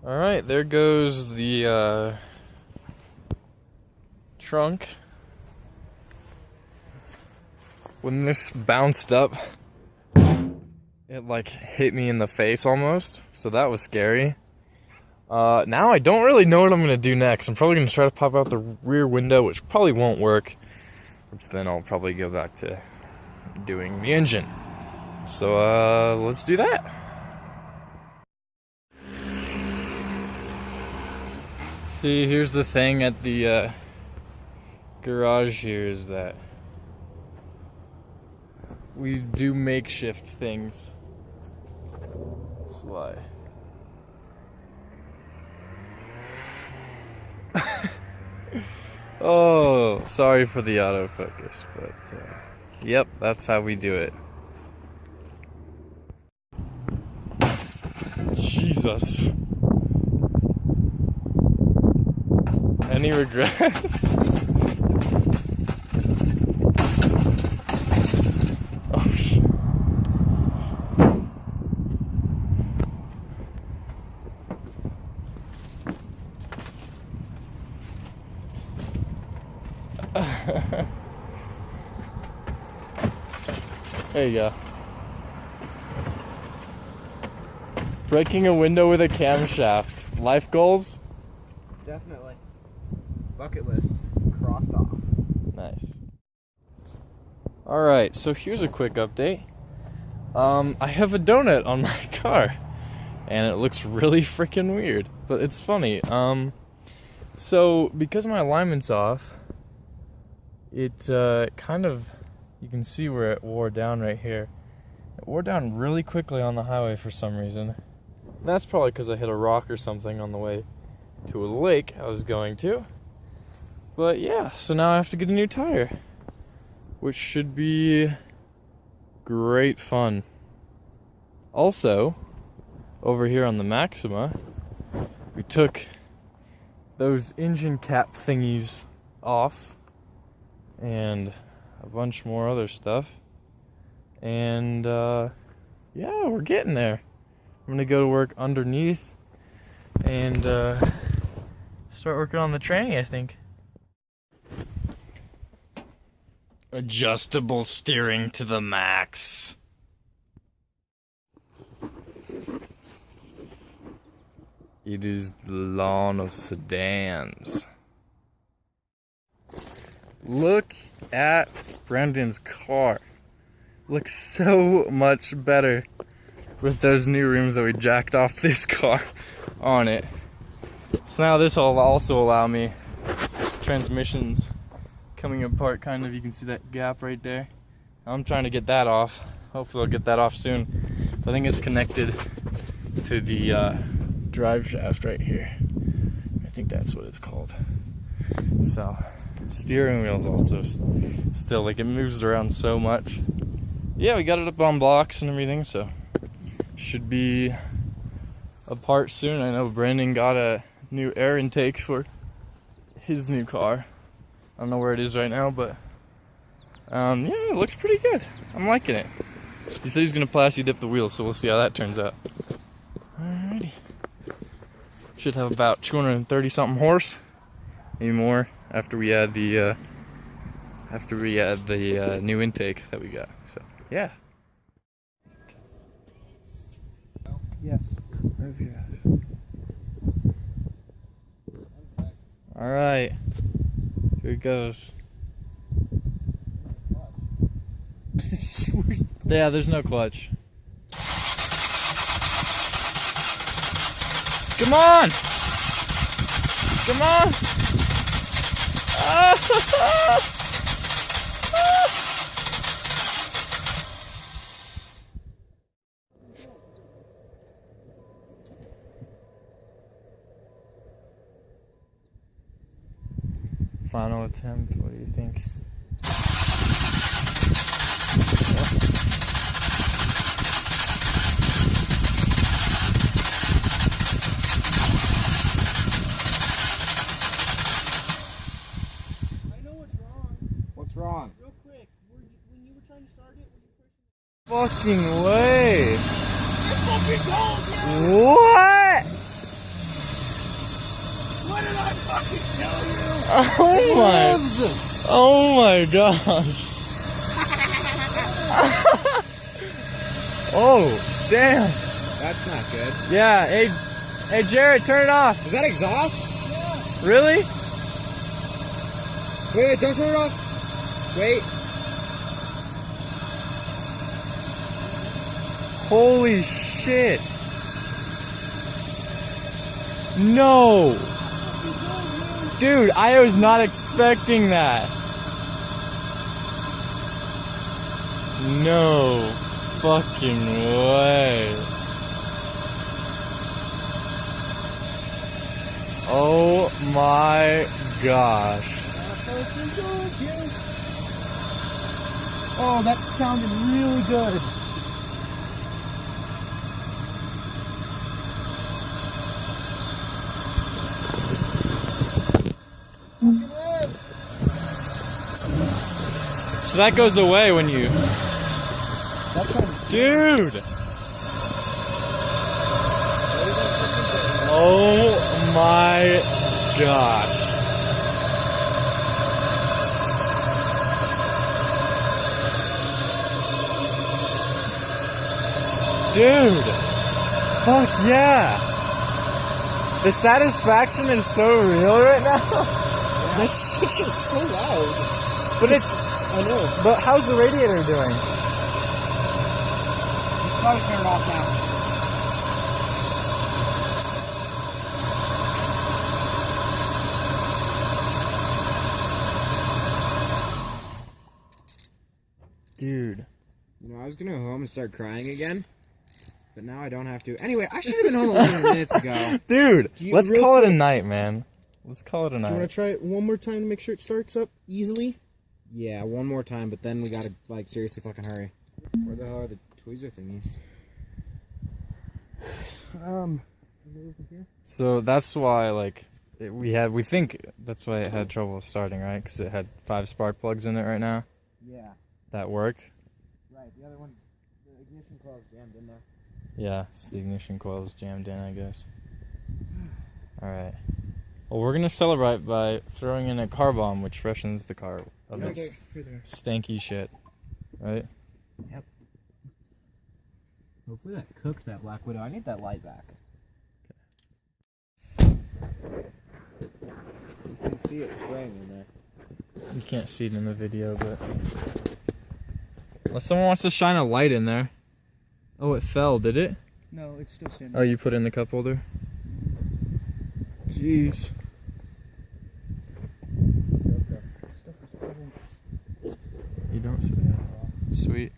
Alright, there goes the trunk. When this bounced up, it like hit me in the face almost, so that was scary. Now I don't really know what I'm gonna do next. I'm probably gonna try to pop out the rear window, which probably won't work, which then I'll probably go back to doing the engine. So let's do that. See, here's the thing at the garage here is that we do makeshift things. That's why. Oh, sorry for the autofocus, but yep, that's how we do it. Jesus. Any regrets? Oh shit. There you go. Breaking a window with a camshaft. Life goals? Definitely. Bucket list crossed off. Nice. Alright, so here's a quick update. I have a donut on my car, and it looks really freaking weird, but it's funny. So because my alignment's off, it kind of, you can see where it wore down right here. It wore down really quickly on the highway for some reason. And that's probably because I hit a rock or something on the way to a lake I was going to. But yeah, so now I have to get a new tire, which should be great fun. Also, over here on the Maxima, we took those engine cap thingies off and a bunch more other stuff. And yeah, we're getting there. I'm gonna go to work underneath and start working on the tranny, I think. Adjustable steering to the max. It is the lawn of sedans. Look at Brendan's car. Looks so much better with those new rims that we jacked off this car on it. So now this will also allow me transmissions coming apart, kind of. You can see that gap right there. I'm trying to get that off. Hopefully I'll get that off soon. I think it's connected to the drive shaft right here. I think that's what it's called. So steering wheel's also still, like, it moves around so much. Yeah, we got it up on blocks and everything, so should be apart soon. I know Brandon got a new air intake for his new car. I don't know where it is right now, but yeah, it looks pretty good. I'm liking it. He said he's gonna plasti dip the wheels, so we'll see how that turns out. Alrighty. Should have about 230 something horse, maybe more after we add the new intake that we got. So yeah. Yes. Alright. Here it goes. Yeah, there's no clutch. Come on! Come on! Final attempt, what do you think? I know what's wrong. What's wrong? Real quick, when you were trying to start it, when you first... Fucking way! You're fucking cold, man! What? Oh my gosh. Oh, damn. That's not good. Yeah, hey Jared, turn it off. Is that exhaust? Really? Wait, don't turn it off. Wait. Holy shit. No. Dude, I was not expecting that. No fucking way. Oh my gosh. Oh, that sounded really good. So that goes away when you... That sounds Dude! Oh my gosh. Dude! Fuck yeah! The satisfaction is so real right now. That's such it's so loud. But it's... I know. But how's the radiator doing? Just probably turn it off now. Dude. You know, I was gonna go home and start crying again, but now I don't have to. Anyway, I should have been home 11 minutes ago. Dude, Do you- let's real call it a quick- night, man. Let's call it a Do you want night. to try it one more time to make sure it starts up easily? Yeah, one more time, but then we gotta, like, seriously fucking hurry. Where the hell are the tweezer thingies? Over here. So that's why, like, we think that's why it had trouble starting, right? Because it had 5 spark plugs in it right now Yeah, that work. right. The other one, the ignition coil's jammed in there. Yeah, it's the ignition coil's jammed in, I guess. Alright. Well, we're gonna celebrate by throwing in a car bomb, which freshens the car of its stanky shit. Right? Yep. Hopefully that cooked that Black Widow. I need that light back. You can see it spraying in there. You can't see it in the video, but... Unless someone wants to shine a light in there. Oh, it fell, did it? No, it's still standing. Oh, you put it in the cup holder? Jeez. You don't see that. Sweet.